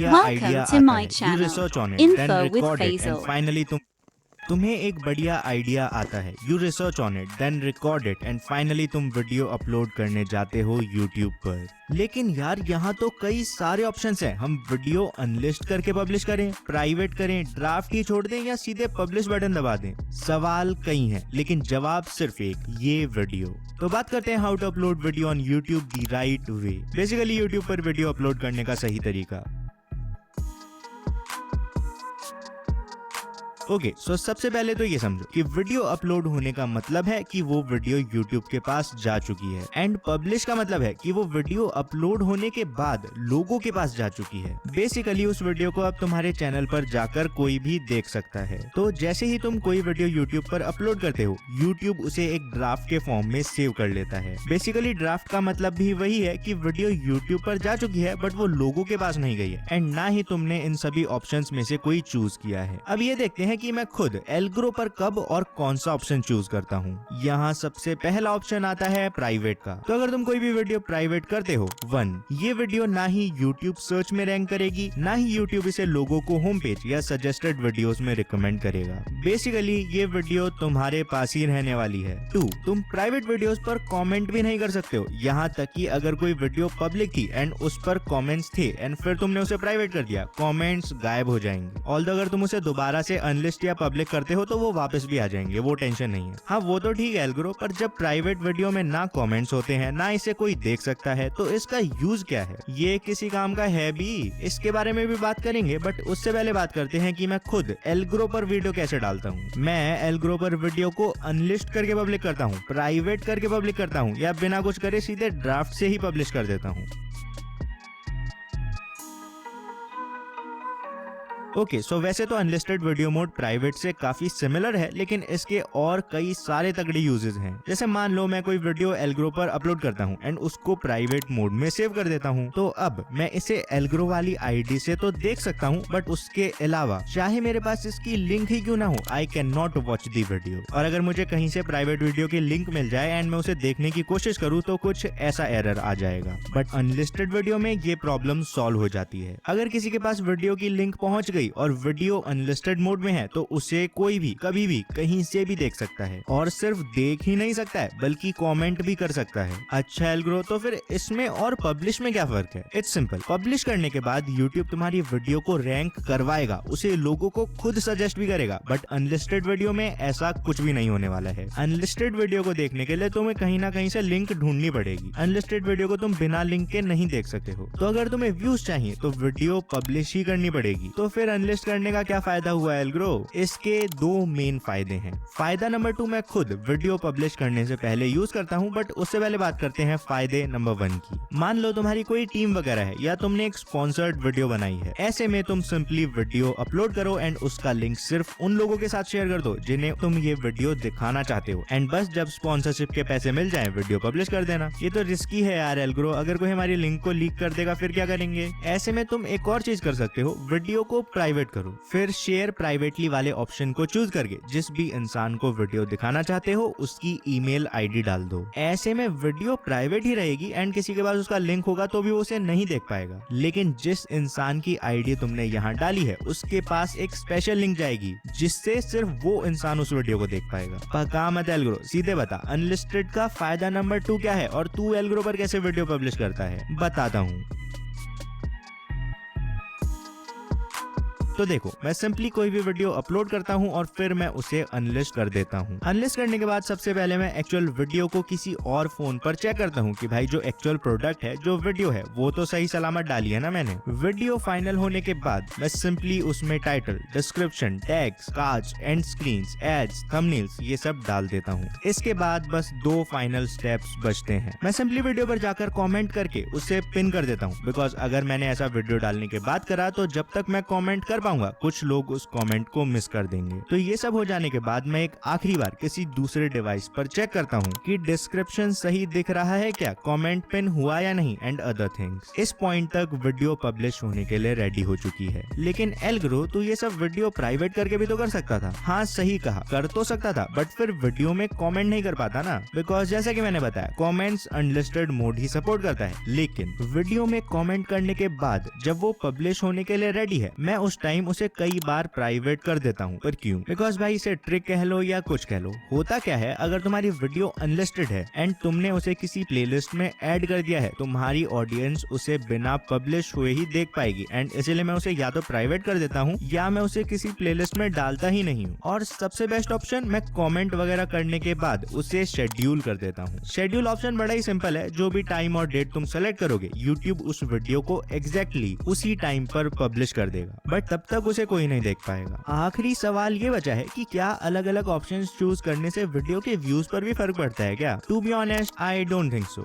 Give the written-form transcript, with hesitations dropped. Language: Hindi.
आइडिया Welcome to आता my है, you channel, research on it, then Info with record it and Faisal. Finally तुम्हें एक बढ़िया आइडिया आता है, you research on it, then record it and finally तुम वीडियो अपलोड करने जाते हो यूट्यूब पर। लेकिन यार यहाँ तो कई सारे ऑप्शंस हैं, हम वीडियो अनलिस्ट करके पब्लिश करें, प्राइवेट करें, ड्राफ्ट ही छोड़ दें या सीधे पब्लिश बटन दबा दें। सवाल कई हैं लेकिन जवाब सिर्फ एक, ये वीडियो। तो बात करते हैं how to upload video on YouTube the right way. Basically YouTube पर वीडियो अपलोड करने का सही तरीका। ओके, सो सबसे पहले तो ये समझो कि वीडियो अपलोड होने का मतलब है कि वो वीडियो यूट्यूब के पास जा चुकी है, एंड पब्लिश का मतलब है कि वो वीडियो अपलोड होने के बाद लोगों के पास जा चुकी है। बेसिकली उस वीडियो को अब तुम्हारे चैनल पर जाकर कोई भी देख सकता है। तो जैसे ही तुम कोई वीडियो यूट्यूब पर अपलोड करते हो, यूट्यूब उसे एक ड्राफ्ट के फॉर्म में सेव कर लेता है। बेसिकली ड्राफ्ट का मतलब भी वही है कि वीडियो यूट्यूब पर जा चुकी है बट वो लोगों के पास नहीं गई है, एंड ना ही तुमने इन सभी ऑप्शंस में से कोई चूज किया है। अब ये देखते हैं कि मैं खुद एल्ग्रो पर कब और कौन सा ऑप्शन चूज करता हूँ। यहाँ सबसे पहला ऑप्शन आता है प्राइवेट का। तो अगर तुम कोई भी वीडियो प्राइवेट करते हो, 1, ये वीडियो ना ही यूट्यूब सर्च में रैंक करेगी, ना ही यूट्यूब इसे लोगों को होम पेज या सजेस्टेड वीडियोस में रिकमेंड करेगा। बेसिकली ये वीडियो तुम्हारे पास ही रहने वाली है। 2, तुम प्राइवेट वीडियोस पर कमेंट भी नहीं कर सकते हो, यहाँ तक कि अगर कोई वीडियो पब्लिक थी एंड उस पर कमेंट्स थे एंड फिर तुमने उसे प्राइवेट कर दिया, कमेंट्स गायब हो जाएंगे। ऑल्दो अगर तुम उसे दोबारा से अनलिस्ट या पब्लिक करते हो तो वो वापस भी आ जाएंगे, वो टेंशन नहीं है। हाँ वो तो ठीक है एल्ग्रो, पर जब प्राइवेट वीडियो में ना कमेंट्स होते हैं, ना इसे कोई देख सकता है, तो इसका यूज क्या है? ये किसी काम का है भी? इसके बारे में भी बात करेंगे, बट उससे पहले बात करते हैं कि मैं खुद एल्ग्रो पर वीडियो कैसे डालता हूँ। मैं एल्ग्रो पर वीडियो को अनलिस्ट करके पब्लिक करता हूँ, प्राइवेट करके पब्लिक करता हूँ, या बिना कुछ करे सीधे ड्राफ्ट से ही पब्लिश कर देता हूँ। ओके, सो वैसे तो अनलिस्टेड वीडियो मोड प्राइवेट से काफी सिमिलर है, लेकिन इसके और कई सारे तगड़े यूजेस हैं। जैसे मान लो मैं कोई वीडियो एल्ग्रो पर अपलोड करता हूँ एंड उसको प्राइवेट मोड में सेव कर देता हूँ, तो अब मैं इसे एल्ग्रो वाली आईडी से तो देख सकता हूँ, बट उसके अलावा चाहे मेरे पास इसकी लिंक ही क्यों ना हो, I can not watch the video. और अगर मुझे कहीं से प्राइवेट वीडियो की लिंक मिल जाए एंड मैं उसे देखने की कोशिश करूँ तो कुछ ऐसा एरर आ जाएगा। बट अनलिस्टेड वीडियो में ये प्रॉब्लम सॉल्व हो जाती है। अगर किसी के पास वीडियो की लिंक पहुंच गई और वीडियो अनलिस्टेड मोड में है, तो उसे कोई भी कभी भी कहीं से भी देख सकता है, और सिर्फ देख ही नहीं सकता है बल्कि कमेंट भी कर सकता है। अच्छा एल्ग्रो, तो फिर इसमें और पब्लिश में क्या फर्क है? It's simple. पब्लिश करने के बाद यूट्यूब तुम्हारी वीडियो को रैंक करवाएगा, उसे लोगों को खुद सजेस्ट भी करेगा, बट अनलिस्टेड वीडियो में ऐसा कुछ भी नहीं होने वाला है। अनलिस्टेड वीडियो को देखने के लिए तुम्हें कहीं ना कहीं से लिंक ढूंढनी पड़ेगी। अनलिस्टेड वीडियो को तुम बिना लिंक के नहीं देख सकते हो। तो अगर तुम्हें व्यूज चाहिए तो वीडियो पब्लिश ही करनी पड़ेगी। तो फिर अनलिस्ट करने का क्या फायदा हुआ एल्ग्रो? इसके 2 मेन फायदे हैं। फायदा नंबर 2 मैं खुद वीडियो पब्लिश करने से पहले यूज करता हूं, बट उससे पहले बात करते हैं फायदे नंबर 1 की। मान लो तुम्हारी कोई टीम वगैरह है या तुमने एक स्पॉन्सर्ड वीडियो बनाई है। ऐसे में तुम सिंपली वीडियो अपलोड करो एंड उसका लिंक सिर्फ उन लोगों के साथ शेयर कर दो जिन्हें तुम ये वीडियो दिखाना चाहते हो, एंड बस जब स्पॉन्सरशिप के पैसे मिल जाएं वीडियो पब्लिश कर देना। ये तो रिस्की है यार एल्ग्रो, अगर कोई हमारी लिंक को लीक कर देगा फिर क्या करेंगे? ऐसे में तुम एक और चीज कर सकते हो, वीडियो को प्राइवेट करो, फिर शेयर प्राइवेटली वाले ऑप्शन को चूज करके जिस भी इंसान को वीडियो दिखाना चाहते हो उसकी ईमेल आईडी डाल दो। ऐसे में वीडियो प्राइवेट ही रहेगी एंड किसी के पास उसका लिंक होगा तो भी वो उसे नहीं देख पाएगा, लेकिन जिस इंसान की आईडी तुमने यहाँ डाली है उसके पास एक स्पेशल लिंक जाएगी जिससे सिर्फ वो इंसान उस वीडियो को देख पाएगा। पका मत एल्ग्रो, सीधे बता अनलिस्टेड का फायदा नंबर 2 क्या है और तू एल्ग्रो पर कैसे वीडियो पब्लिश करता है? बताता हूँ। तो देखो, मैं सिंपली कोई भी वीडियो अपलोड करता हूं और फिर मैं उसे अनलिस्ट कर देता हूं। अनलिस्ट करने के बाद सबसे पहले मैं एक्चुअल वीडियो को किसी और फोन पर चेक करता हूं कि भाई जो एक्चुअल प्रोडक्ट है, जो वीडियो है, वो तो सही सलामत डाली है ना मैंने। वीडियो फाइनल होने के बाद मैं सिंपली उसमें title, description, tags, cards, end screens, ads, thumbnails ये सब डाल देता हूँ। इसके बाद बस 2 फाइनल स्टेप्स बचते हैं। मैं सिंपली वीडियो पर जाकर कॉमेंट करके उसे पिन कर देता हूँ, बिकॉज अगर मैंने ऐसा वीडियो डालने के बाद करा तो जब तक मैं कॉमेंट कर कर पाऊंगा, कुछ लोग उस कमेंट को मिस कर देंगे। तो ये सब हो जाने के बाद मैं एक आखिरी बार किसी दूसरे डिवाइस पर चेक करता हूँ कि डिस्क्रिप्शन सही दिख रहा है क्या, कमेंट पिन हुआ या नहीं एंड अदर थिंग्स। इस पॉइंट तक वीडियो पब्लिश होने के लिए रेडी हो चुकी है। लेकिन एल्ग्रो तू ये सब वीडियो प्राइवेट करके भी तो कर सकता था। हाँ सही कहा, कर तो सकता था, बट फिर वीडियो में कमेंट नहीं कर पाता ना, बिकॉज जैसे कि मैंने बताया कमेंट्स अनलिस्टेड मोड ही सपोर्ट करता है। लेकिन वीडियो में कमेंट करने के बाद जब वो पब्लिश होने के लिए रेडी है, मैं उस टाइम उसे कई बार प्राइवेट कर देता हूँ। पर क्यों? बिकॉज भाई इसे ट्रिक कह लो या कुछ कह लो, होता क्या है अगर तुम्हारी वीडियो अनलिस्टेड है एंड तुमने उसे किसी प्लेलिस्ट में ऐड कर दिया है, तुम्हारी ऑडियंस उसे बिना पब्लिश हुए ही देख पाएगी एंड इसलिए मैं उसे या तो प्राइवेट कर देता हूँ या मैं उसे किसी प्लेलिस्ट में डालता ही नहीं हूँ। और सबसे बेस्ट ऑप्शन, मैं कमेंट वगैरह करने के बाद उसे शेड्यूल कर देता हूँ। शेड्यूल ऑप्शन बड़ा ही सिंपल है, जो भी टाइम और डेट तुम सेलेक्ट करोगे यूट्यूब उस वीडियो को एग्जैक्टली उसी टाइम पर पब्लिश कर देगा, बट तब तक उसे कोई नहीं देख पाएगा। आखिरी सवाल ये बचा है कि क्या अलग अलग ऑप्शंस चूज करने से वीडियो के व्यूज पर भी फर्क पड़ता है क्या? To be honest I don't think so.